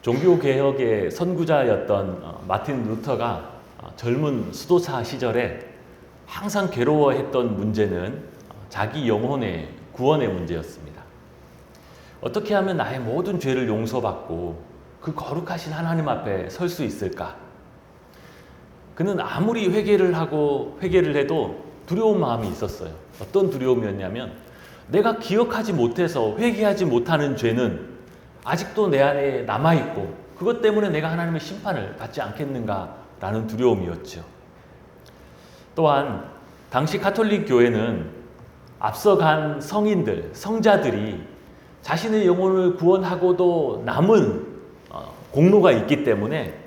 종교개혁의 선구자였던 마틴 루터가 젊은 수도사 시절에 항상 괴로워했던 문제는 자기 영혼의 구원의 문제였습니다. 어떻게 하면 나의 모든 죄를 용서받고 그 거룩하신 하나님 앞에 설 수 있을까? 그는 아무리 회개를 해도 두려운 마음이 있었어요. 어떤 두려움이었냐면 내가 기억하지 못해서 회개하지 못하는 죄는 아직도 내 안에 남아있고 그것 때문에 내가 하나님의 심판을 받지 않겠는가라는 두려움이었죠. 또한 당시 가톨릭 교회는 앞서간 성인들, 성자들이 자신의 영혼을 구원하고도 남은 공로가 있기 때문에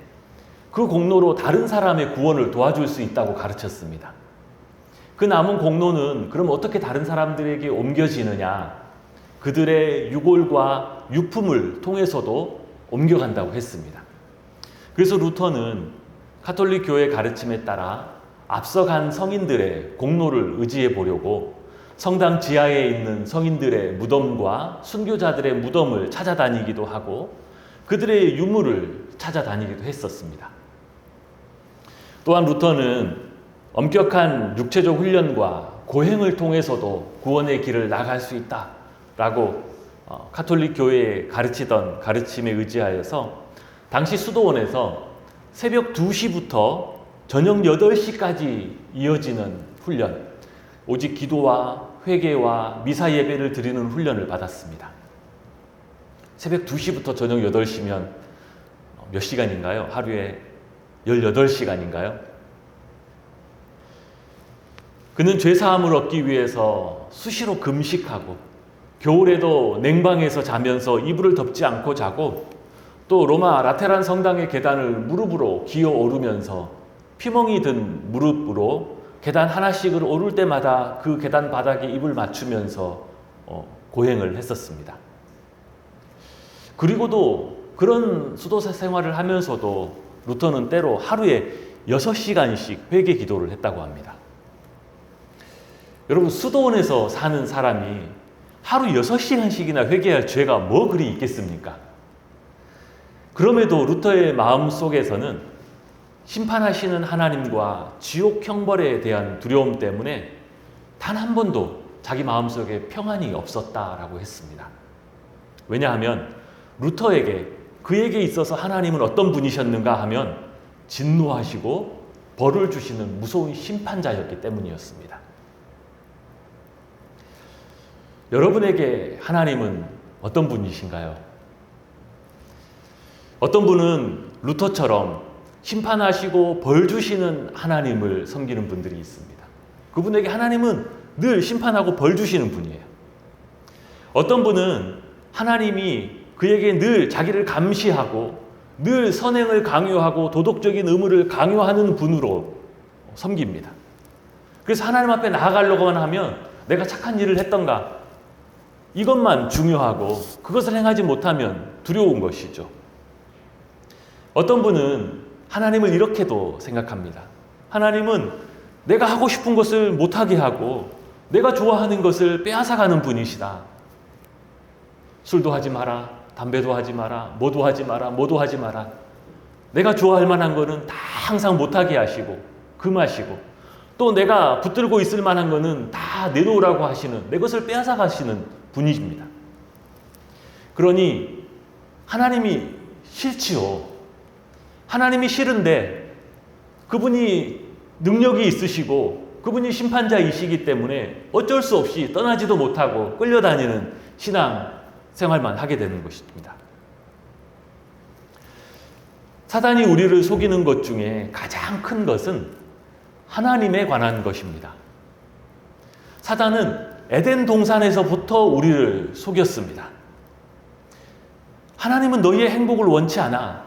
그 공로로 다른 사람의 구원을 도와줄 수 있다고 가르쳤습니다. 그 남은 공로는 그럼 어떻게 다른 사람들에게 옮겨지느냐? 그들의 유골과 유품을 통해서도 옮겨간다고 했습니다. 그래서 루터는 가톨릭 교회의 가르침에 따라 앞서간 성인들의 공로를 의지해 보려고 성당 지하에 있는 성인들의 무덤과 순교자들의 무덤을 찾아다니기도 하고 그들의 유물을 찾아다니기도 했었습니다. 또한 루터는 엄격한 육체적 훈련과 고행을 통해서도 구원의 길을 나갈 수 있다라고 가톨릭 교회에 가르치던 가르침에 의지하여서 당시 수도원에서 새벽 2시부터 저녁 8시까지 이어지는 훈련, 오직 기도와 회개와 미사 예배를 드리는 훈련을 받았습니다. 새벽 2시부터 저녁 8시면 몇 시간인가요? 하루에 18시간인가요? 그는 죄사함을 얻기 위해서 수시로 금식하고 겨울에도 냉방에서 자면서 이불을 덮지 않고 자고 또 로마 라테란 성당의 계단을 무릎으로 기어 오르면서 피멍이 든 무릎으로 계단 하나씩을 오를 때마다 그 계단 바닥에 입을 맞추면서 고행을 했었습니다. 그리고도 그런 수도사 생활을 하면서도 루터는 때로 하루에 6시간씩 회개 기도를 했다고 합니다. 여러분, 수도원에서 사는 사람이 하루 6시간씩이나 회개할 죄가 뭐 그리 있겠습니까? 그럼에도 루터의 마음 속에서는 심판하시는 하나님과 지옥 형벌에 대한 두려움 때문에 단 한 번도 자기 마음속에 평안이 없었다라고 했습니다. 왜냐하면 루터에게 그에게 있어서 하나님은 어떤 분이셨는가 하면 진노하시고 벌을 주시는 무서운 심판자였기 때문이었습니다. 여러분에게 하나님은 어떤 분이신가요? 어떤 분은 루터처럼 심판하시고 벌 주시는 하나님을 섬기는 분들이 있습니다. 그분에게 하나님은 늘 심판하고 벌 주시는 분이에요. 어떤 분은 하나님이 그에게 늘 자기를 감시하고 늘 선행을 강요하고 도덕적인 의무를 강요하는 분으로 섬깁니다. 그래서 하나님 앞에 나아가려고만 하면 내가 착한 일을 했던가 이것만 중요하고 그것을 행하지 못하면 두려운 것이죠. 어떤 분은 하나님을 이렇게도 생각합니다. 하나님은 내가 하고 싶은 것을 못하게 하고 내가 좋아하는 것을 빼앗아가는 분이시다. 술도 하지 마라, 담배도 하지 마라, 뭐도 하지 마라, 뭐도 하지 마라. 내가 좋아할 만한 거는 다 항상 못하게 하시고 금하시고 또 내가 붙들고 있을 만한 거는 다 내놓으라고 하시는 내 것을 빼앗아가시는 분이십니다. 그러니 하나님이 싫지요. 하나님이 싫은데 그분이 능력이 있으시고 그분이 심판자이시기 때문에 어쩔 수 없이 떠나지도 못하고 끌려다니는 신앙 생활만 하게 되는 것입니다. 사단이 우리를 속이는 것 중에 가장 큰 것은 하나님에 관한 것입니다. 사단은 에덴 동산에서부터 우리를 속였습니다. 하나님은 너희의 행복을 원치 않아.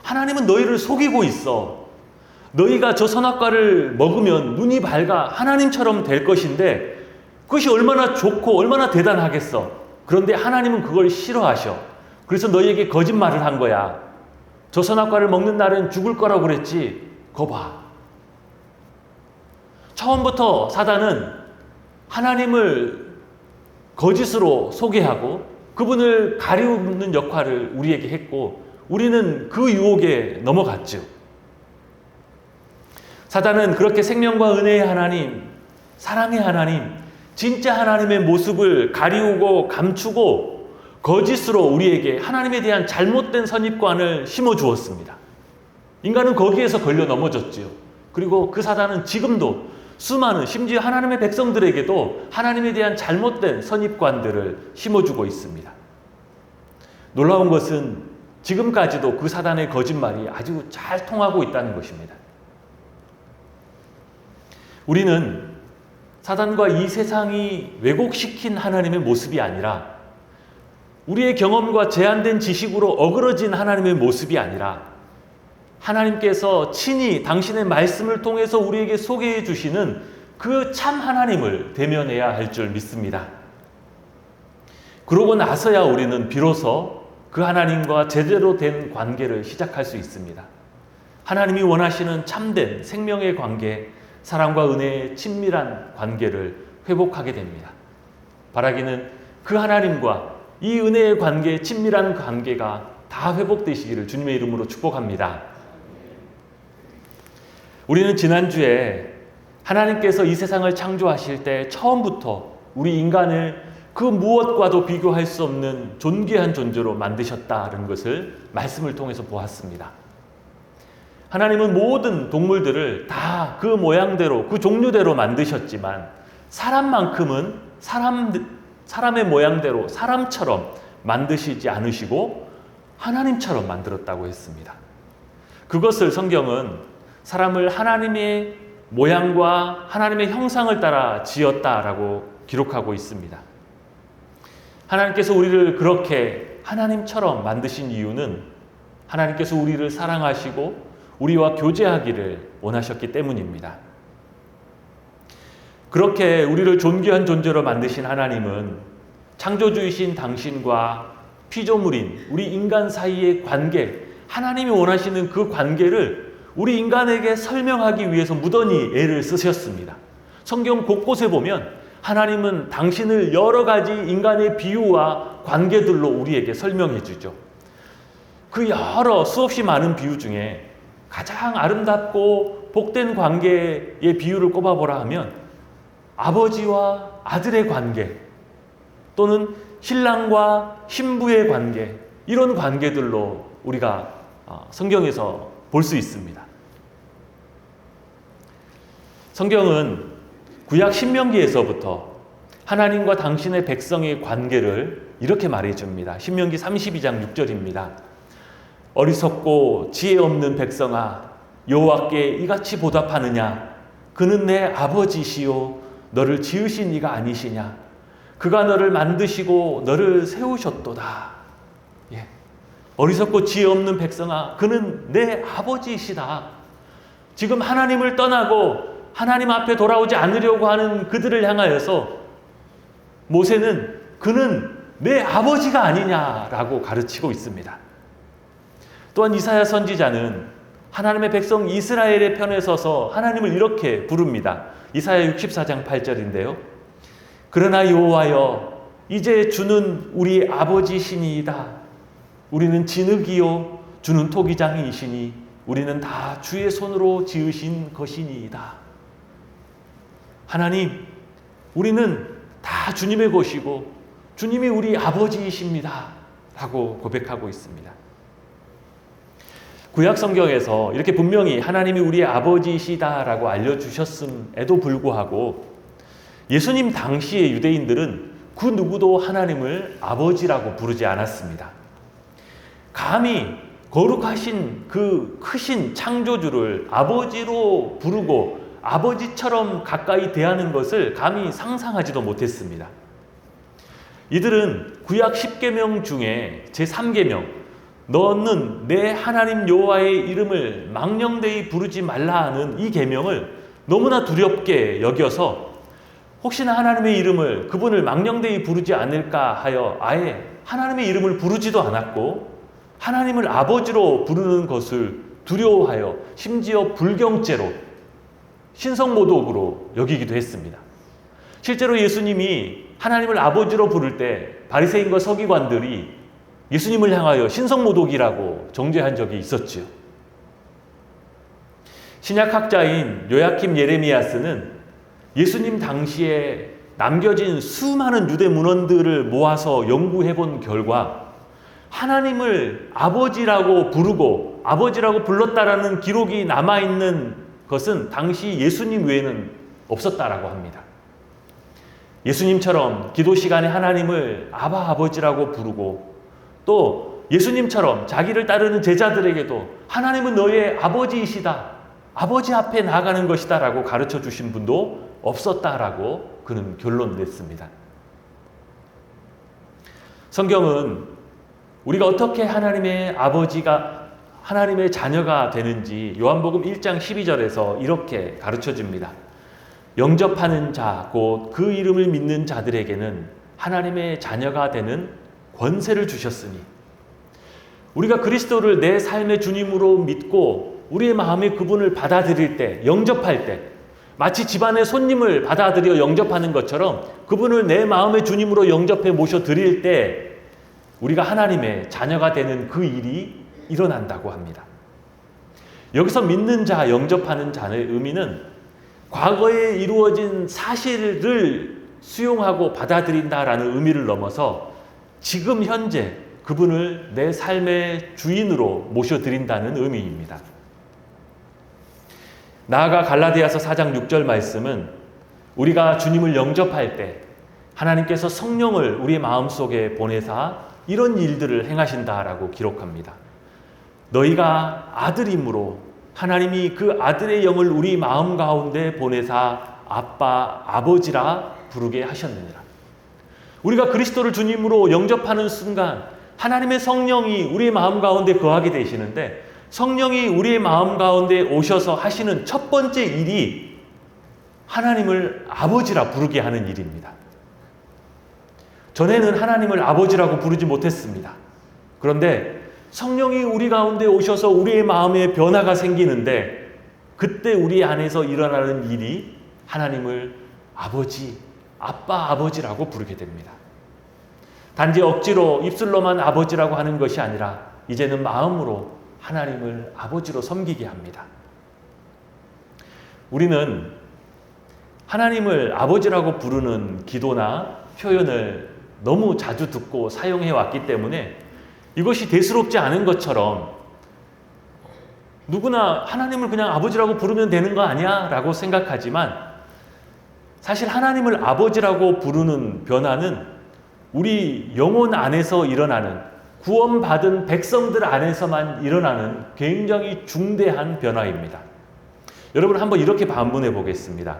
하나님은 너희를 속이고 있어. 너희가 저 선악과를 먹으면 눈이 밝아 하나님처럼 될 것인데 그것이 얼마나 좋고 얼마나 대단하겠어. 그런데 하나님은 그걸 싫어하셔. 그래서 너희에게 거짓말을 한 거야. 저 선악과를 먹는 날은 죽을 거라고 그랬지. 거 봐. 처음부터 사단은 하나님을 거짓으로 소개하고 그분을 가리우는 역할을 우리에게 했고 우리는 그 유혹에 넘어갔죠. 사단은 그렇게 생명과 은혜의 하나님, 사랑의 하나님, 진짜 하나님의 모습을 가리우고 감추고 거짓으로 우리에게 하나님에 대한 잘못된 선입관을 심어주었습니다. 인간은 거기에서 걸려 넘어졌지요. 그리고 그 사단은 지금도 수많은, 심지어 하나님의 백성들에게도 하나님에 대한 잘못된 선입관들을 심어주고 있습니다. 놀라운 것은 지금까지도 그 사단의 거짓말이 아주 잘 통하고 있다는 것입니다. 우리는 사단과 이 세상이 왜곡시킨 하나님의 모습이 아니라, 우리의 경험과 제한된 지식으로 어그러진 하나님의 모습이 아니라, 하나님께서 친히 당신의 말씀을 통해서 우리에게 소개해 주시는 그 참 하나님을 대면해야 할 줄 믿습니다. 그러고 나서야 우리는 비로소 그 하나님과 제대로 된 관계를 시작할 수 있습니다. 하나님이 원하시는 참된 생명의 관계, 사랑과 은혜의 친밀한 관계를 회복하게 됩니다. 바라기는 그 하나님과 이 은혜의 관계, 친밀한 관계가 다 회복되시기를 주님의 이름으로 축복합니다. 우리는 지난주에 하나님께서 이 세상을 창조하실 때 처음부터 우리 인간을 그 무엇과도 비교할 수 없는 존귀한 존재로 만드셨다는 것을 말씀을 통해서 보았습니다. 하나님은 모든 동물들을 다 그 모양대로, 그 종류대로 만드셨지만 사람만큼은 사람의 모양대로 사람처럼 만드시지 않으시고 하나님처럼 만들었다고 했습니다. 그것을 성경은 사람을 하나님의 모양과 하나님의 형상을 따라 지었다라고 기록하고 있습니다. 하나님께서 우리를 그렇게 하나님처럼 만드신 이유는 하나님께서 우리를 사랑하시고 우리와 교제하기를 원하셨기 때문입니다. 그렇게 우리를 존귀한 존재로 만드신 하나님은 창조주이신 당신과 피조물인 우리 인간 사이의 관계, 하나님이 원하시는 그 관계를 우리 인간에게 설명하기 위해서 무던히 애를 쓰셨습니다. 성경 곳곳에 보면 하나님은 당신을 여러 가지 인간의 비유와 관계들로 우리에게 설명해 주죠. 그 여러 수없이 많은 비유 중에 가장 아름답고 복된 관계의 비유를 꼽아보라 하면 아버지와 아들의 관계, 또는 신랑과 신부의 관계, 이런 관계들로 우리가 성경에서 볼 수 있습니다. 성경은 구약 신명기에서부터 하나님과 당신의 백성의 관계를 이렇게 말해줍니다. 신명기 32장 6절입니다. 어리석고 지혜 없는 백성아, 여호와께 이같이 보답하느냐? 그는 내 아버지시요 너를 지으신 이가 아니시냐? 그가 너를 만드시고 너를 세우셨도다. 어리석고 지혜 없는 백성아, 그는 내 아버지이시다. 지금 하나님을 떠나고 하나님 앞에 돌아오지 않으려고 하는 그들을 향하여서 모세는 그는 내 아버지가 아니냐라고 가르치고 있습니다. 또한 이사야 선지자는 하나님의 백성 이스라엘의 편에 서서 하나님을 이렇게 부릅니다. 이사야 64장 8절인데요. 그러나 여호와여, 이제 주는 우리 아버지시니이다. 우리는 진흙이요 주는 토기장이시니 우리는 다 주의 손으로 지으신 것이니이다. 하나님, 우리는 다 주님의 것이고 주님이 우리 아버지이십니다 라고 고백하고 있습니다. 구약 성경에서 이렇게 분명히 하나님이 우리의 아버지이시다라고 알려주셨음에도 불구하고 예수님 당시의 유대인들은 그 누구도 하나님을 아버지라고 부르지 않았습니다. 감히 거룩하신 그 크신 창조주를 아버지로 부르고 아버지처럼 가까이 대하는 것을 감히 상상하지도 못했습니다. 이들은 구약 10계명 중에 제3계명, 너는 내 하나님 여호와의 이름을 망령되이 부르지 말라 하는 이 계명을 너무나 두렵게 여겨서 혹시나 하나님의 이름을, 그분을 망령되이 부르지 않을까 하여 아예 하나님의 이름을 부르지도 않았고 하나님을 아버지로 부르는 것을 두려워하여 심지어 불경죄로, 신성모독으로 여기기도 했습니다. 실제로 예수님이 하나님을 아버지로 부를 때 바리새인과 서기관들이 예수님을 향하여 신성모독이라고 정죄한 적이 있었지요. 신약학자인 요야킴 예레미야스는 예수님 당시에 남겨진 수많은 유대 문헌들을 모아서 연구해 본 결과 하나님을 아버지라고 부르고 아버지라고 불렀다라는 기록이 남아있는 것은 당시 예수님 외에는 없었다라고 합니다. 예수님처럼 기도 시간에 하나님을 아바 아버지라고 부르고 또 예수님처럼 자기를 따르는 제자들에게도 하나님은 너의 아버지이시다, 아버지 앞에 나아가는 것이다 라고 가르쳐 주신 분도 없었다라고 그는 결론 냈습니다. 성경은 우리가 어떻게 하나님의 아버지가 하나님의 자녀가 되는지 요한복음 1장 12절에서 이렇게 가르쳐 줍니다. 영접하는 자, 곧 그 이름을 믿는 자들에게는 하나님의 자녀가 되는 권세를 주셨으니, 우리가 그리스도를 내 삶의 주님으로 믿고 우리의 마음에 그분을 받아들일 때, 영접할 때 마치 집안의 손님을 받아들여 영접하는 것처럼 그분을 내 마음의 주님으로 영접해 모셔드릴 때 우리가 하나님의 자녀가 되는 그 일이 일어난다고 합니다. 여기서 믿는 자, 영접하는 자의 의미는 과거에 이루어진 사실을 수용하고 받아들인다라는 의미를 넘어서 지금 현재 그분을 내 삶의 주인으로 모셔드린다는 의미입니다. 나아가 갈라디아서 4장 6절 말씀은 우리가 주님을 영접할 때 하나님께서 성령을 우리 마음속에 보내사 이런 일들을 행하신다라고 기록합니다. 너희가 아들임으로 하나님이 그 아들의 영을 우리 마음 가운데 보내사 아빠, 아버지라 부르게 하셨느니라. 우리가 그리스도를 주님으로 영접하는 순간 하나님의 성령이 우리의 마음 가운데 거하게 되시는데, 성령이 우리의 마음 가운데 오셔서 하시는 첫 번째 일이 하나님을 아버지라 부르게 하는 일입니다. 전에는 하나님을 아버지라고 부르지 못했습니다. 그런데 성령이 우리 가운데 오셔서 우리의 마음에 변화가 생기는데 그때 우리 안에서 일어나는 일이 하나님을 아버지, 아빠, 아버지라고 부르게 됩니다. 단지 억지로 입술로만 아버지라고 하는 것이 아니라 이제는 마음으로 하나님을 아버지로 섬기게 합니다. 우리는 하나님을 아버지라고 부르는 기도나 표현을 너무 자주 듣고 사용해 왔기 때문에 이것이 대수롭지 않은 것처럼 누구나 하나님을 그냥 아버지라고 부르면 되는 거 아니야? 라고 생각하지만 사실 하나님을 아버지라고 부르는 변화는 우리 영혼 안에서 일어나는, 구원받은 백성들 안에서만 일어나는 굉장히 중대한 변화입니다. 여러분 한번 이렇게 반문해 보겠습니다.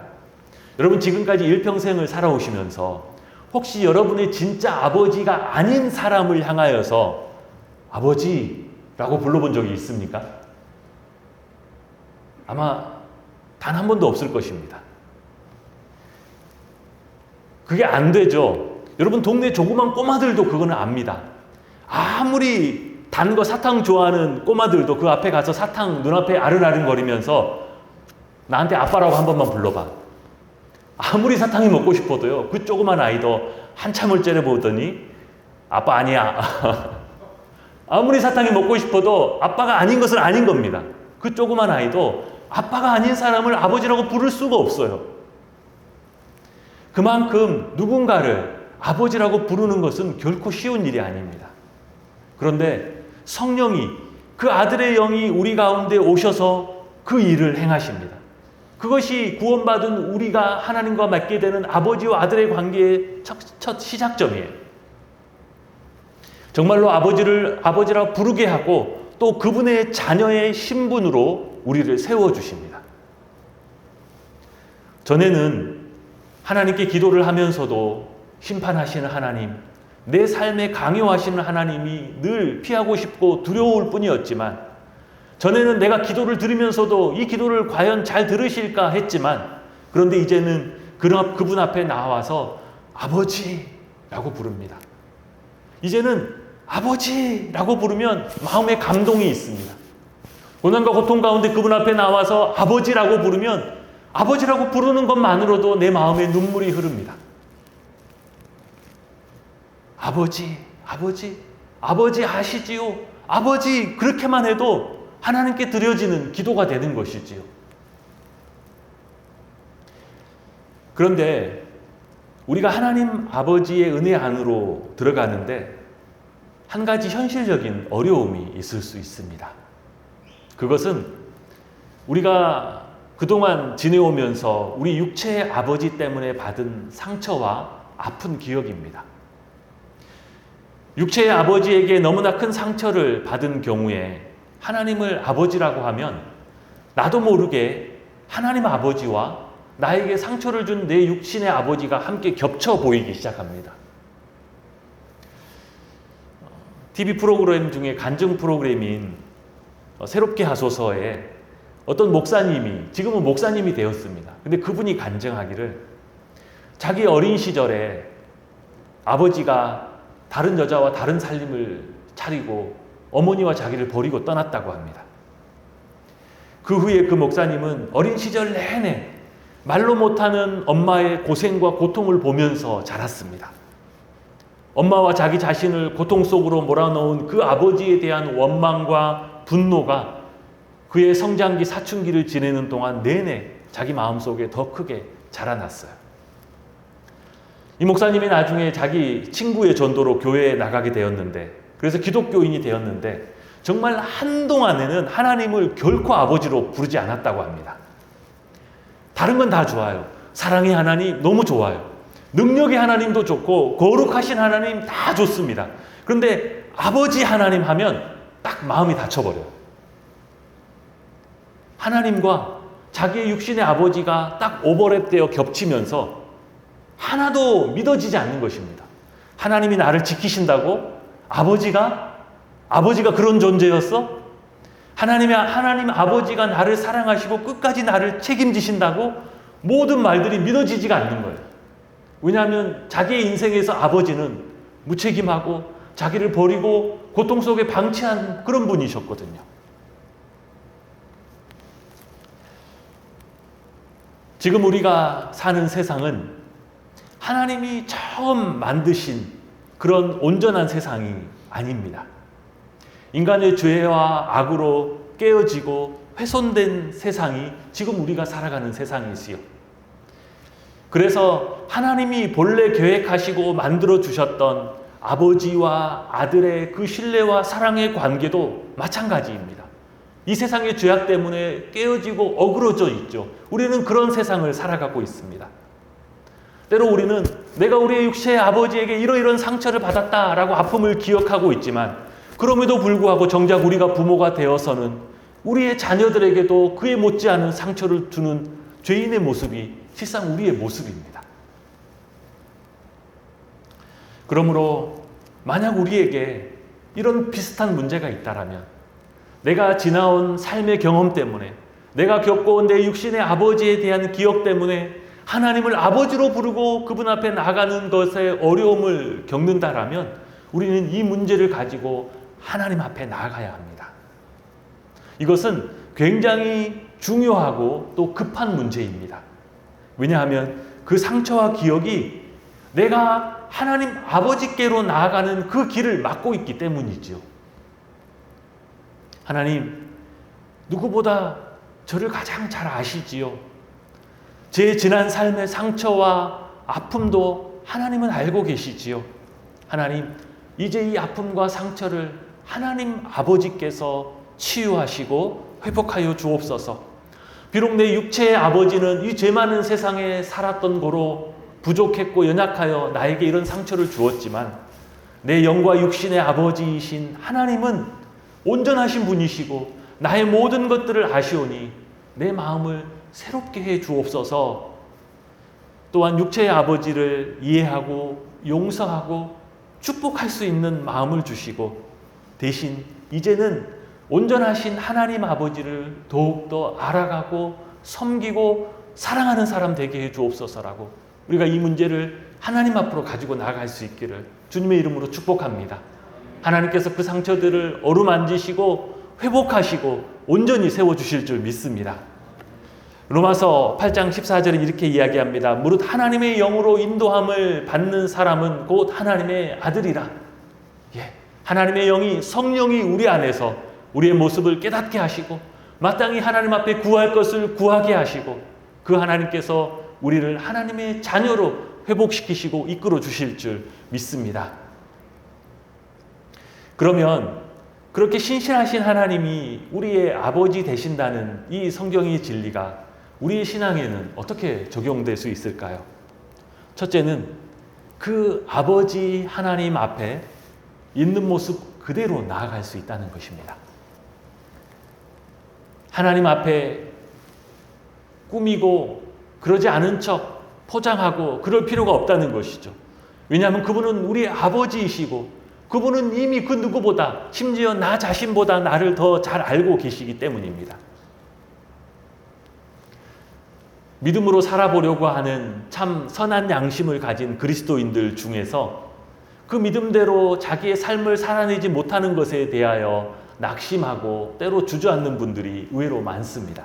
여러분 지금까지 일평생을 살아오시면서 혹시 여러분의 진짜 아버지가 아닌 사람을 향하여서 아버지라고 불러본 적이 있습니까? 아마 단 한 번도 없을 것입니다. 그게 안 되죠. 여러분 동네 조그만 꼬마들도 그거는 압니다. 아무리 단 거 사탕 좋아하는 꼬마들도 그 앞에 가서 사탕 눈앞에 아른아른거리면서 나한테 아빠라고 한 번만 불러봐. 아무리 사탕이 먹고 싶어도요, 그 조그만 아이도 한참을 째려보더니 아빠 아니야. 아무리 사탕이 먹고 싶어도 아빠가 아닌 것은 아닌 겁니다. 그 조그만 아이도 아빠가 아닌 사람을 아버지라고 부를 수가 없어요. 그만큼 누군가를 아버지라고 부르는 것은 결코 쉬운 일이 아닙니다. 그런데 성령이, 그 아들의 영이 우리 가운데 오셔서 그 일을 행하십니다. 그것이 구원받은 우리가 하나님과 맺게 되는 아버지와 아들의 관계의 첫 시작점이에요. 정말로 아버지를 아버지라 부르게 하고 또 그분의 자녀의 신분으로 우리를 세워주십니다. 전에는 하나님께 기도를 하면서도 심판하시는 하나님, 내 삶에 강요하시는 하나님이 늘 피하고 싶고 두려울 뿐이었지만, 전에는 내가 기도를 드리면서도 이 기도를 과연 잘 들으실까 했지만, 그런데 이제는 그분 앞에 나와서 아버지라고 부릅니다. 이제는 아버지라고 부르면 마음에 감동이 있습니다. 고난과 고통 가운데 그분 앞에 나와서 아버지라고 부르면 아버지라고 부르는 것만으로도 내 마음에 눈물이 흐릅니다. 아버지, 아버지, 아버지 아시지요? 아버지 그렇게만 해도 하나님께 드려지는 기도가 되는 것이지요. 그런데 우리가 하나님 아버지의 은혜 안으로 들어가는데 한 가지 현실적인 어려움이 있을 수 있습니다. 그것은 우리가 그동안 지내오면서 우리 육체의 아버지 때문에 받은 상처와 아픈 기억입니다. 육체의 아버지에게 너무나 큰 상처를 받은 경우에 하나님을 아버지라고 하면 나도 모르게 하나님 아버지와 나에게 상처를 준 내 육신의 아버지가 함께 겹쳐 보이기 시작합니다. TV 프로그램 중에 간증 프로그램인 새롭게 하소서에 어떤 목사님이, 지금은 목사님이 되었습니다. 근데 그분이 간증하기를 자기 어린 시절에 아버지가 다른 여자와 다른 살림을 차리고 어머니와 자기를 버리고 떠났다고 합니다. 그 후에 그 목사님은 어린 시절 내내 말로 못하는 엄마의 고생과 고통을 보면서 자랐습니다. 엄마와 자기 자신을 고통 속으로 몰아넣은 그 아버지에 대한 원망과 분노가 그의 성장기 사춘기를 지내는 동안 내내 자기 마음속에 더 크게 자라났어요. 이 목사님이 나중에 자기 친구의 전도로 교회에 나가게 되었는데, 그래서 기독교인이 되었는데 정말 한동안에는 하나님을 결코 아버지로 부르지 않았다고 합니다. 다른 건 다 좋아요. 사랑의 하나님 너무 좋아요. 능력의 하나님도 좋고 거룩하신 하나님 다 좋습니다. 그런데 아버지 하나님 하면 딱 마음이 닫혀버려요. 하나님과 자기의 육신의 아버지가 딱 오버랩되어 겹치면서 하나도 믿어지지 않는 것입니다. 하나님이 나를 지키신다고? 아버지가 그런 존재였어? 하나님 아버지가 나를 사랑하시고 끝까지 나를 책임지신다고? 모든 말들이 믿어지지가 않는 거예요. 왜냐하면 자기의 인생에서 아버지는 무책임하고 자기를 버리고 고통 속에 방치한 그런 분이셨거든요. 지금 우리가 사는 세상은 하나님이 처음 만드신 그런 온전한 세상이 아닙니다. 인간의 죄와 악으로 깨어지고 훼손된 세상이 지금 우리가 살아가는 세상이지요. 그래서 하나님이 본래 계획하시고 만들어 주셨던 아버지와 아들의 그 신뢰와 사랑의 관계도 마찬가지입니다. 이 세상의 죄악 때문에 깨어지고 어그러져 있죠. 우리는 그런 세상을 살아가고 있습니다. 때로 우리는 내가 우리의 육체의 아버지에게 이러이러한 상처를 받았다라고 아픔을 기억하고 있지만, 그럼에도 불구하고 정작 우리가 부모가 되어서는 우리의 자녀들에게도 그에 못지않은 상처를 주는 죄인의 모습이 실상 우리의 모습입니다. 그러므로 만약 우리에게 이런 비슷한 문제가 있다라면, 내가 지나온 삶의 경험 때문에, 내가 겪어온 내 육신의 아버지에 대한 기억 때문에 하나님을 아버지로 부르고 그분 앞에 나가는 것에 어려움을 겪는다라면 우리는 이 문제를 가지고 하나님 앞에 나아가야 합니다. 이것은 굉장히 중요하고 또 급한 문제입니다. 왜냐하면 그 상처와 기억이 내가 하나님 아버지께로 나아가는 그 길을 막고 있기 때문이지요. 하나님, 누구보다 저를 가장 잘 아시지요. 제 지난 삶의 상처와 아픔도 하나님은 알고 계시지요. 하나님, 이제 이 아픔과 상처를 하나님 아버지께서 치유하시고 회복하여 주옵소서. 비록 내 육체의 아버지는 이 죄 많은 세상에 살았던 거로 부족했고 연약하여 나에게 이런 상처를 주었지만, 내 영과 육신의 아버지이신 하나님은 온전하신 분이시고 나의 모든 것들을 아시오니 내 마음을 새롭게 해 주옵소서. 또한 육체의 아버지를 이해하고 용서하고 축복할 수 있는 마음을 주시고, 대신 이제는 온전하신 하나님 아버지를 더욱더 알아가고 섬기고 사랑하는 사람 되게 해 주옵소서라고 우리가 이 문제를 하나님 앞으로 가지고 나아갈 수 있기를 주님의 이름으로 축복합니다. 하나님께서 그 상처들을 어루만지시고 회복하시고 온전히 세워주실 줄 믿습니다. 로마서 8장 14절에 이렇게 이야기합니다. 무릇 하나님의 영으로 인도함을 받는 사람은 곧 하나님의 아들이라. 하나님의 영이, 성령이 우리 안에서 우리의 모습을 깨닫게 하시고 마땅히 하나님 앞에 구할 것을 구하게 하시고 그 하나님께서 우리를 하나님의 자녀로 회복시키시고 이끌어 주실 줄 믿습니다. 그러면 그렇게 신실하신 하나님이 우리의 아버지 되신다는 이 성경의 진리가 우리의 신앙에는 어떻게 적용될 수 있을까요? 첫째는 그 아버지 하나님 앞에 있는 모습 그대로 나아갈 수 있다는 것입니다. 하나님 앞에 꾸미고 그러지 않은 척 포장하고 그럴 필요가 없다는 것이죠. 왜냐하면 그분은 우리의 아버지이시고 그분은 이미 그 누구보다 심지어 나 자신보다 나를 더 잘 알고 계시기 때문입니다. 믿음으로 살아보려고 하는 참 선한 양심을 가진 그리스도인들 중에서 그 믿음대로 자기의 삶을 살아내지 못하는 것에 대하여 낙심하고 때로 주저앉는 분들이 의외로 많습니다.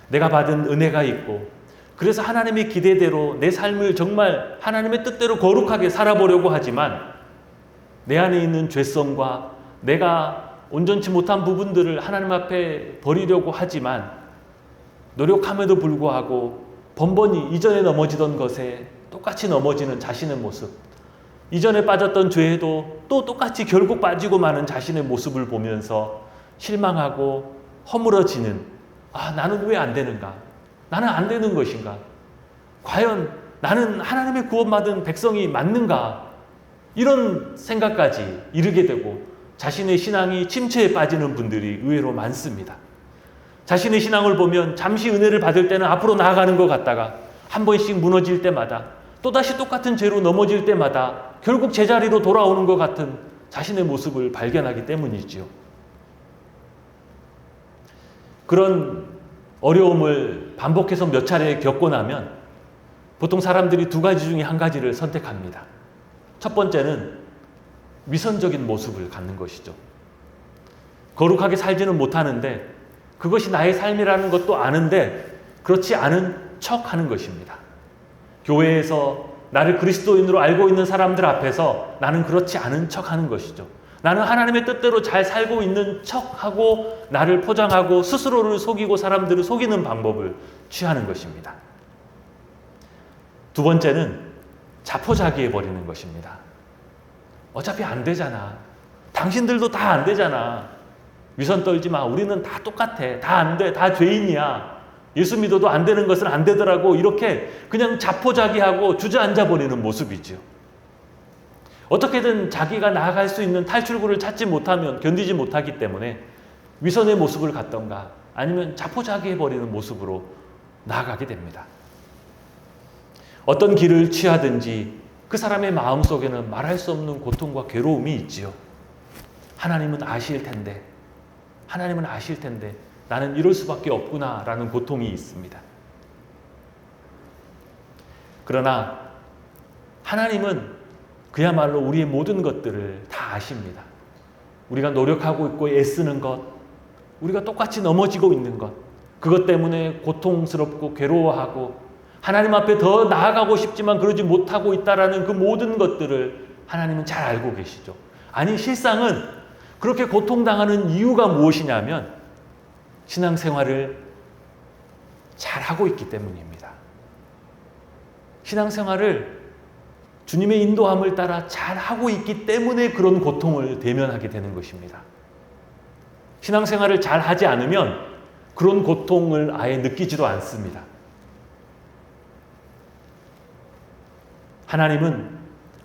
내가 받은 은혜가 있고 그래서 하나님의 기대대로 내 삶을 정말 하나님의 뜻대로 거룩하게 살아보려고 하지만 내 안에 있는 죄성과 내가 온전치 못한 부분들을 하나님 앞에 버리려고 하지만 노력함에도 불구하고 번번이 이전에 넘어지던 것에 똑같이 넘어지는 자신의 모습, 이전에 빠졌던 죄에도 또 똑같이 결국 빠지고 마는 자신의 모습을 보면서 실망하고 허물어지는 나는 왜 안 되는가? 나는 안 되는 것인가? 과연 나는 하나님의 구원받은 백성이 맞는가? 이런 생각까지 이르게 되고 자신의 신앙이 침체에 빠지는 분들이 의외로 많습니다. 자신의 신앙을 보면 잠시 은혜를 받을 때는 앞으로 나아가는 것 같다가 한 번씩 무너질 때마다 또다시 똑같은 죄로 넘어질 때마다 결국 제자리로 돌아오는 것 같은 자신의 모습을 발견하기 때문이지요. 그런 어려움을 반복해서 몇 차례 겪고 나면 보통 사람들이 두 가지 중에 한 가지를 선택합니다. 첫 번째는 위선적인 모습을 갖는 것이죠. 거룩하게 살지는 못하는데 그것이 나의 삶이라는 것도 아는데 그렇지 않은 척 하는 것입니다. 교회에서 나를 그리스도인으로 알고 있는 사람들 앞에서 나는 그렇지 않은 척 하는 것이죠. 나는 하나님의 뜻대로 잘 살고 있는 척하고 나를 포장하고 스스로를 속이고 사람들을 속이는 방법을 취하는 것입니다. 두 번째는 자포자기해 버리는 것입니다. 어차피 안 되잖아. 당신들도 다 안 되잖아. 위선 떨지 마. 우리는 다 똑같아. 다 안 돼. 다 죄인이야. 예수 믿어도 안 되는 것은 안 되더라고. 이렇게 그냥 자포자기하고 주저앉아 버리는 모습이죠. 어떻게든 자기가 나아갈 수 있는 탈출구를 찾지 못하면 견디지 못하기 때문에 위선의 모습을 갖던가 아니면 자포자기해 버리는 모습으로 나아가게 됩니다. 어떤 길을 취하든지 그 사람의 마음속에는 말할 수 없는 고통과 괴로움이 있지요. 하나님은 아실 텐데 나는 이럴 수밖에 없구나라는 고통이 있습니다. 그러나 하나님은 그야말로 우리의 모든 것들을 다 아십니다. 우리가 노력하고 있고 애쓰는 것, 우리가 똑같이 넘어지고 있는 것, 그것 때문에 고통스럽고 괴로워하고 하나님 앞에 더 나아가고 싶지만 그러지 못하고 있다라는 그 모든 것들을 하나님은 잘 알고 계시죠. 아니, 실상은 그렇게 고통당하는 이유가 무엇이냐면 신앙생활을 잘하고 있기 때문입니다. 신앙생활을 주님의 인도함을 따라 잘하고 있기 때문에 그런 고통을 대면하게 되는 것입니다. 신앙생활을 잘하지 않으면 그런 고통을 아예 느끼지도 않습니다. 하나님은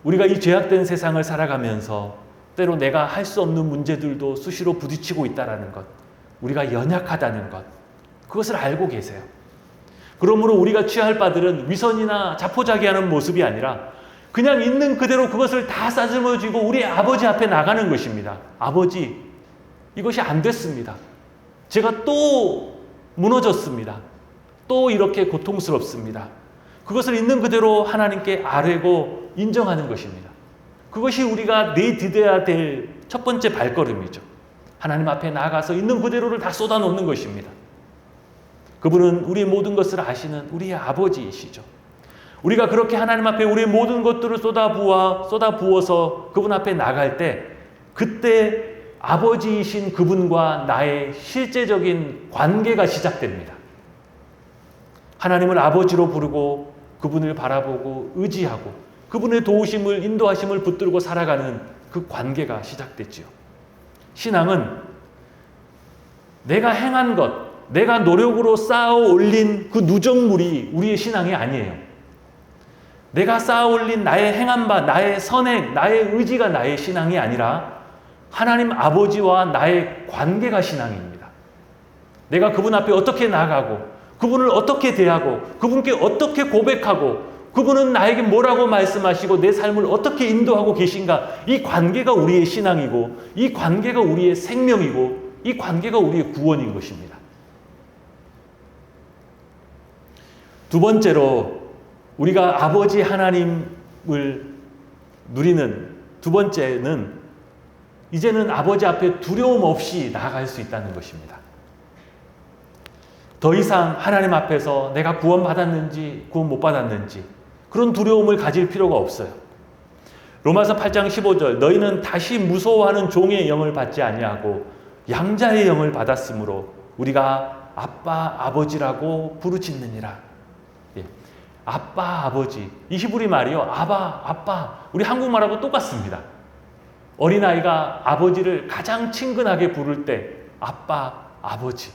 우리가 이 죄악된 세상을 살아가면서 때로 내가 할 수 없는 문제들도 수시로 부딪히고 있다는 것, 우리가 연약하다는 것, 그것을 알고 계세요. 그러므로 우리가 취할 바들은 위선이나 자포자기하는 모습이 아니라 그냥 있는 그대로 그것을 다 싸듬어지고 우리 아버지 앞에 나가는 것입니다. 아버지, 이것이 안 됐습니다. 제가 또 무너졌습니다. 또 이렇게 고통스럽습니다. 그것을 있는 그대로 하나님께 아뢰고 인정하는 것입니다. 그것이 우리가 내디뎌야 될 첫 번째 발걸음이죠. 하나님 앞에 나가서 있는 그대로를 다 쏟아놓는 것입니다. 그분은 우리의 모든 것을 아시는 우리의 아버지이시죠. 우리가 그렇게 하나님 앞에 우리의 모든 것들을 쏟아부어서 그분 앞에 나갈 때, 그때 아버지이신 그분과 나의 실제적인 관계가 시작됩니다. 하나님을 아버지로 부르고 그분을 바라보고 의지하고 그분의 도우심을, 인도하심을 붙들고 살아가는 그 관계가 시작됐지요. 신앙은 내가 행한 것, 내가 노력으로 쌓아 올린 그 누적물이 우리의 신앙이 아니에요. 내가 쌓아 올린 나의 행한 바, 나의 선행, 나의 의지가 나의 신앙이 아니라 하나님 아버지와 나의 관계가 신앙입니다. 내가 그분 앞에 어떻게 나아가고 그분을 어떻게 대하고 그분께 어떻게 고백하고 그분은 나에게 뭐라고 말씀하시고 내 삶을 어떻게 인도하고 계신가, 이 관계가 우리의 신앙이고 이 관계가 우리의 생명이고 이 관계가 우리의 구원인 것입니다. 두 번째로 우리가 아버지 하나님을 누리는 두 번째는 이제는 아버지 앞에 두려움 없이 나아갈 수 있다는 것입니다. 더 이상 하나님 앞에서 내가 구원받았는지 구원 못 받았는지 그런 두려움을 가질 필요가 없어요. 로마서 8장 15절 너희는 다시 무서워하는 종의 영을 받지 아니하고 양자의 영을 받았으므로 우리가 아빠 아버지라고 부르짖느니라. 예. 아빠 아버지, 이 히브리 말이요, 아바 아빠, 우리 한국말하고 똑같습니다. 어린아이가 아버지를 가장 친근하게 부를 때 아빠 아버지.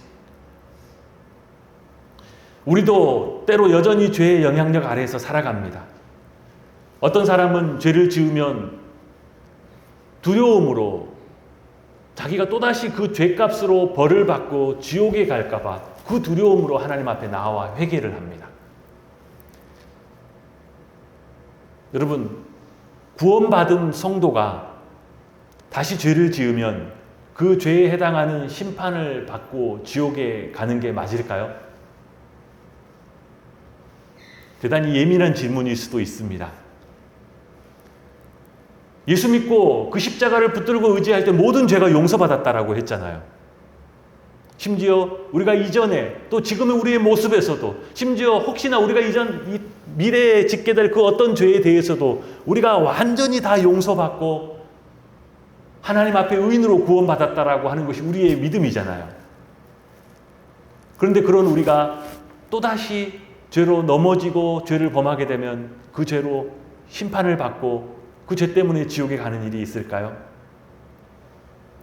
우리도 때로 여전히 죄의 영향력 아래에서 살아갑니다. 어떤 사람은 죄를 지으면 두려움으로 자기가 또다시 그 죄값으로 벌을 받고 지옥에 갈까 봐 그 두려움으로 하나님 앞에 나와 회개를 합니다. 여러분, 구원받은 성도가 다시 죄를 지으면 그 죄에 해당하는 심판을 받고 지옥에 가는 게 맞을까요? 대단히 예민한 질문일 수도 있습니다. 예수 믿고 그 십자가를 붙들고 의지할 때 모든 죄가 용서받았다라고 했잖아요. 심지어 우리가 이전에 또 지금의 우리의 모습에서도, 심지어 혹시나 우리가 이 미래에 짓게 될 그 어떤 죄에 대해서도 우리가 완전히 다 용서받고 하나님 앞에 의인으로 구원받았다라고 하는 것이 우리의 믿음이잖아요. 그런데 그런 우리가 또다시 죄로 넘어지고 죄를 범하게 되면 그 죄로 심판을 받고 그 죄 때문에 지옥에 가는 일이 있을까요?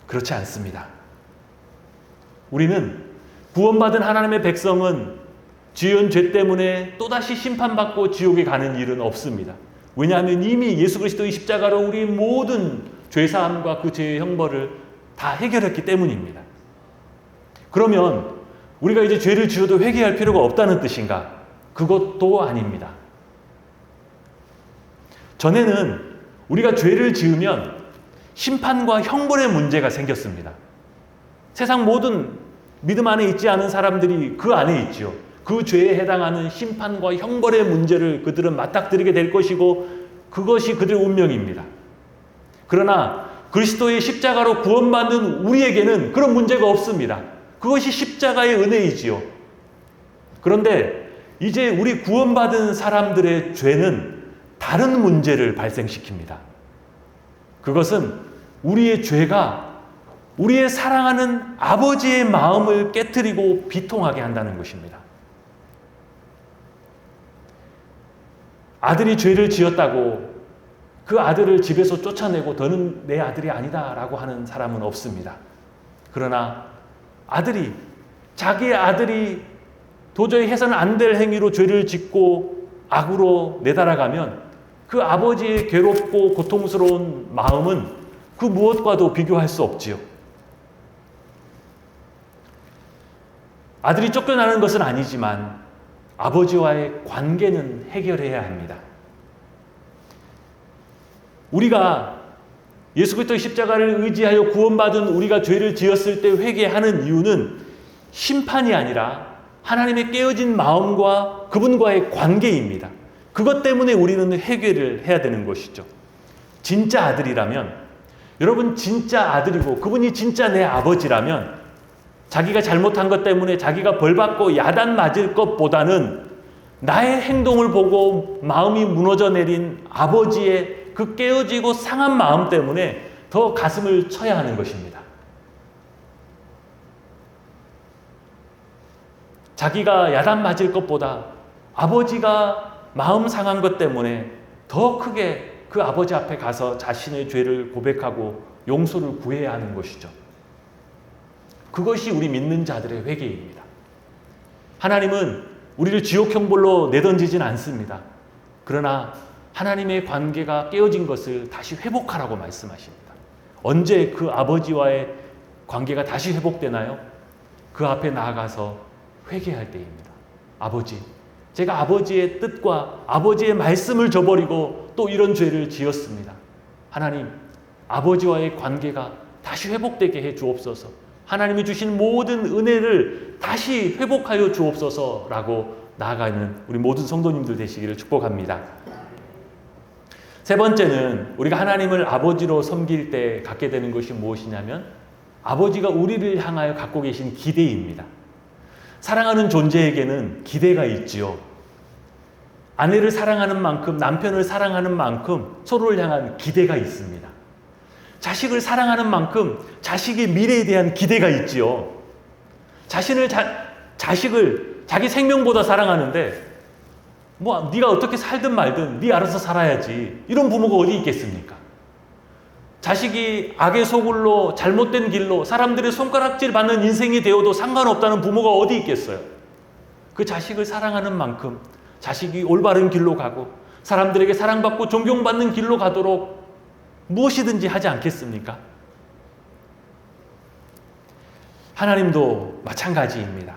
그렇지 않습니다. 우리는 구원받은 하나님의 백성은 지은 죄 때문에 또다시 심판받고 지옥에 가는 일은 없습니다. 왜냐하면 이미 예수 그리스도의 십자가로 우리 모든 죄사함과 그 죄의 형벌을 다 해결했기 때문입니다. 그러면 우리가 이제 죄를 지어도 회개할 필요가 없다는 뜻인가? 그것도 아닙니다. 전에는 우리가 죄를 지으면 심판과 형벌의 문제가 생겼습니다. 세상 모든 믿음 안에 있지 않은 사람들이 그 안에 있지요. 그 죄에 해당하는 심판과 형벌의 문제를 그들은 맞닥뜨리게 될 것이고 그것이 그들의 운명입니다. 그러나 그리스도의 십자가로 구원받는 우리에게는 그런 문제가 없습니다. 그것이 십자가의 은혜이지요. 그런데 이제 우리 구원받은 사람들의 죄는 다른 문제를 발생시킵니다. 그것은 우리의 죄가 우리의 사랑하는 아버지의 마음을 깨트리고 비통하게 한다는 것입니다. 아들이 죄를 지었다고 그 아들을 집에서 쫓아내고 너는 내 아들이 아니다라고 하는 사람은 없습니다. 그러나 자기의 아들이 도저히 해서는 안 될 행위로 죄를 짓고 악으로 내달아가면 그 아버지의 괴롭고 고통스러운 마음은 그 무엇과도 비교할 수 없지요. 아들이 쫓겨나는 것은 아니지만 아버지와의 관계는 해결해야 합니다. 우리가 예수 그리스도의 십자가를 의지하여 구원받은 우리가 죄를 지었을 때 회개하는 이유는 심판이 아니라 하나님의 깨어진 마음과 그분과의 관계입니다. 그것 때문에 우리는 회개를 해야 되는 것이죠. 진짜 아들이라면, 여러분 진짜 아들이고 그분이 진짜 내 아버지라면 자기가 잘못한 것 때문에 자기가 벌받고 야단 맞을 것보다는 나의 행동을 보고 마음이 무너져 내린 아버지의 그 깨어지고 상한 마음 때문에 더 가슴을 쳐야 하는 것입니다. 자기가 야단 맞을 것보다 아버지가 마음 상한 것 때문에 더 크게 그 아버지 앞에 가서 자신의 죄를 고백하고 용서를 구해야 하는 것이죠. 그것이 우리 믿는 자들의 회개입니다. 하나님은 우리를 지옥 형벌로 내던지진 않습니다. 그러나 하나님의 관계가 깨어진 것을 다시 회복하라고 말씀하십니다. 언제 그 아버지와의 관계가 다시 회복되나요? 그 앞에 나아가서 회개할 때입니다. 아버지, 제가 아버지의 뜻과 아버지의 말씀을 저버리고 또 이런 죄를 지었습니다. 하나님, 아버지와의 관계가 다시 회복되게 해 주옵소서. 하나님이 주신 모든 은혜를 다시 회복하여 주옵소서라고 나아가는 우리 모든 성도님들 되시기를 축복합니다. 세 번째는 우리가 하나님을 아버지로 섬길 때 갖게 되는 것이 무엇이냐면 아버지가 우리를 향하여 갖고 계신 기대입니다. 사랑하는 존재에게는 기대가 있지요. 아내를 사랑하는 만큼, 남편을 사랑하는 만큼 서로를 향한 기대가 있습니다. 자식을 사랑하는 만큼 자식의 미래에 대한 기대가 있지요. 자식을 자기 생명보다 사랑하는데 뭐 네가 어떻게 살든 말든 네 알아서 살아야지, 이런 부모가 어디 있겠습니까? 자식이 악의 소굴로 잘못된 길로 사람들의 손가락질 받는 인생이 되어도 상관없다는 부모가 어디 있겠어요? 그 자식을 사랑하는 만큼 자식이 올바른 길로 가고 사람들에게 사랑받고 존경받는 길로 가도록 무엇이든지 하지 않겠습니까? 하나님도 마찬가지입니다.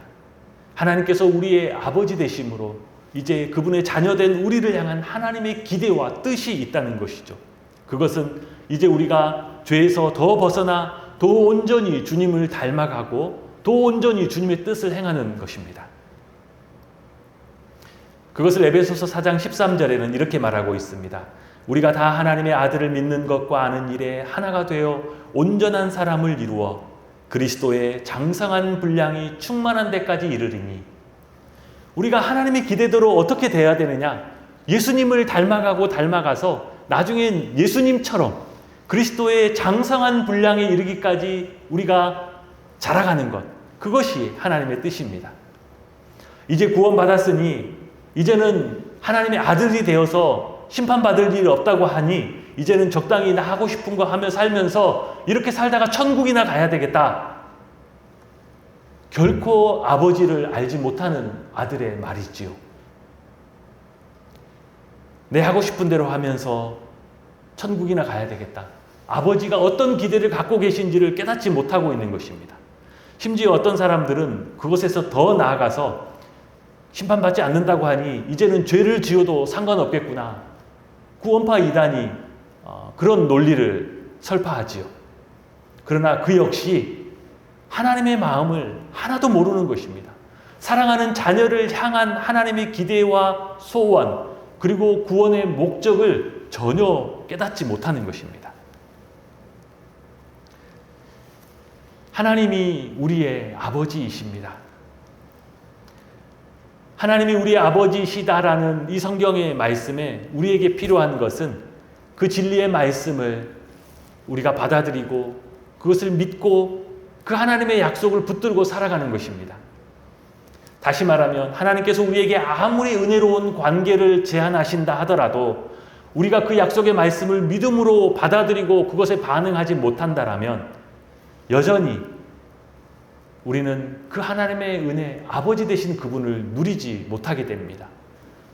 하나님께서 우리의 아버지 되심으로 이제 그분의 자녀된 우리를 향한 하나님의 기대와 뜻이 있다는 것이죠. 그것은 이제 우리가 죄에서 더 벗어나 더 온전히 주님을 닮아가고 더 온전히 주님의 뜻을 행하는 것입니다. 그것을 에베소서 4장 13절에는 이렇게 말하고 있습니다. 우리가 다 하나님의 아들을 믿는 것과 아는 일에 하나가 되어 온전한 사람을 이루어 그리스도의 장성한 분량이 충만한 데까지 이르리니, 우리가 하나님의 기대대로 어떻게 돼야 되느냐? 예수님을 닮아가서 나중엔 예수님처럼 그리스도의 장성한 분량에 이르기까지 우리가 자라가는 것, 그것이 하나님의 뜻입니다. 이제 구원받았으니 이제는 하나님의 아들이 되어서 심판받을 일이 없다고 하니 이제는 적당히 나 하고 싶은 거 하며 살면서 이렇게 살다가 천국이나 가야 되겠다. 결코 아버지를 알지 못하는 아들의 말이지요. 내 하고 싶은 대로 하면서 천국이나 가야 되겠다. 아버지가 어떤 기대를 갖고 계신지를 깨닫지 못하고 있는 것입니다. 심지어 어떤 사람들은 그것에서 더 나아가서 심판받지 않는다고 하니 이제는 죄를 지어도 상관없겠구나. 구원파 이단이 그런 논리를 설파하지요. 그러나 그 역시 하나님의 마음을 하나도 모르는 것입니다. 사랑하는 자녀를 향한 하나님의 기대와 소원, 그리고 구원의 목적을 전혀 깨닫지 못하는 것입니다. 하나님이 우리의 아버지이십니다. 하나님이 우리의 아버지시다라는 이 성경의 말씀에 우리에게 필요한 것은 그 진리의 말씀을 우리가 받아들이고 그것을 믿고 그 하나님의 약속을 붙들고 살아가는 것입니다. 다시 말하면 하나님께서 우리에게 아무리 은혜로운 관계를 제안하신다 하더라도 우리가 그 약속의 말씀을 믿음으로 받아들이고 그것에 반응하지 못한다라면 여전히 우리는 그 하나님의 은혜, 아버지 되신 그분을 누리지 못하게 됩니다.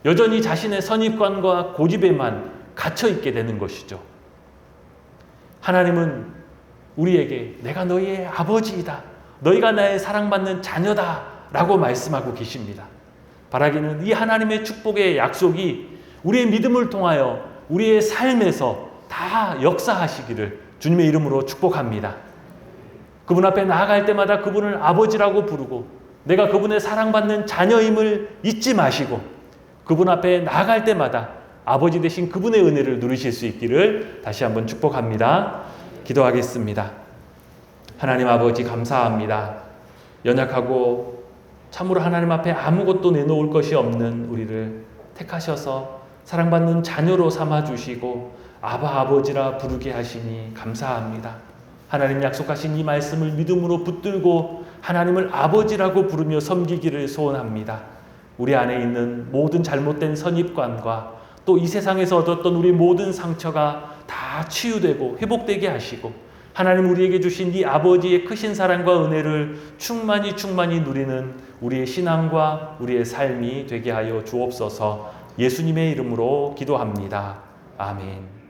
여전히 자신의 선입관과 고집에만 갇혀 있게 되는 것이죠. 하나님은 우리에게 내가 너희의 아버지이다, 너희가 나의 사랑받는 자녀다 라고 말씀하고 계십니다. 바라기는 이 하나님의 축복의 약속이 우리의 믿음을 통하여 우리의 삶에서 다 역사하시기를 주님의 이름으로 축복합니다. 그분 앞에 나아갈 때마다 그분을 아버지라고 부르고 내가 그분의 사랑받는 자녀임을 잊지 마시고 그분 앞에 나아갈 때마다 아버지 되신 그분의 은혜를 누리실 수 있기를 다시 한번 축복합니다. 기도하겠습니다. 하나님 아버지 감사합니다. 연약하고 참으로 하나님 앞에 아무것도 내놓을 것이 없는 우리를 택하셔서 사랑받는 자녀로 삼아주시고 아바 아버지라 부르게 하시니 감사합니다. 하나님 약속하신 이 말씀을 믿음으로 붙들고 하나님을 아버지라고 부르며 섬기기를 소원합니다. 우리 안에 있는 모든 잘못된 선입관과 또 이 세상에서 얻었던 우리 모든 상처가 다 치유되고 회복되게 하시고 하나님 우리에게 주신 이 아버지의 크신 사랑과 은혜를 충만히 누리는 우리의 신앙과 우리의 삶이 되게 하여 주옵소서. 예수님의 이름으로 기도합니다. 아멘.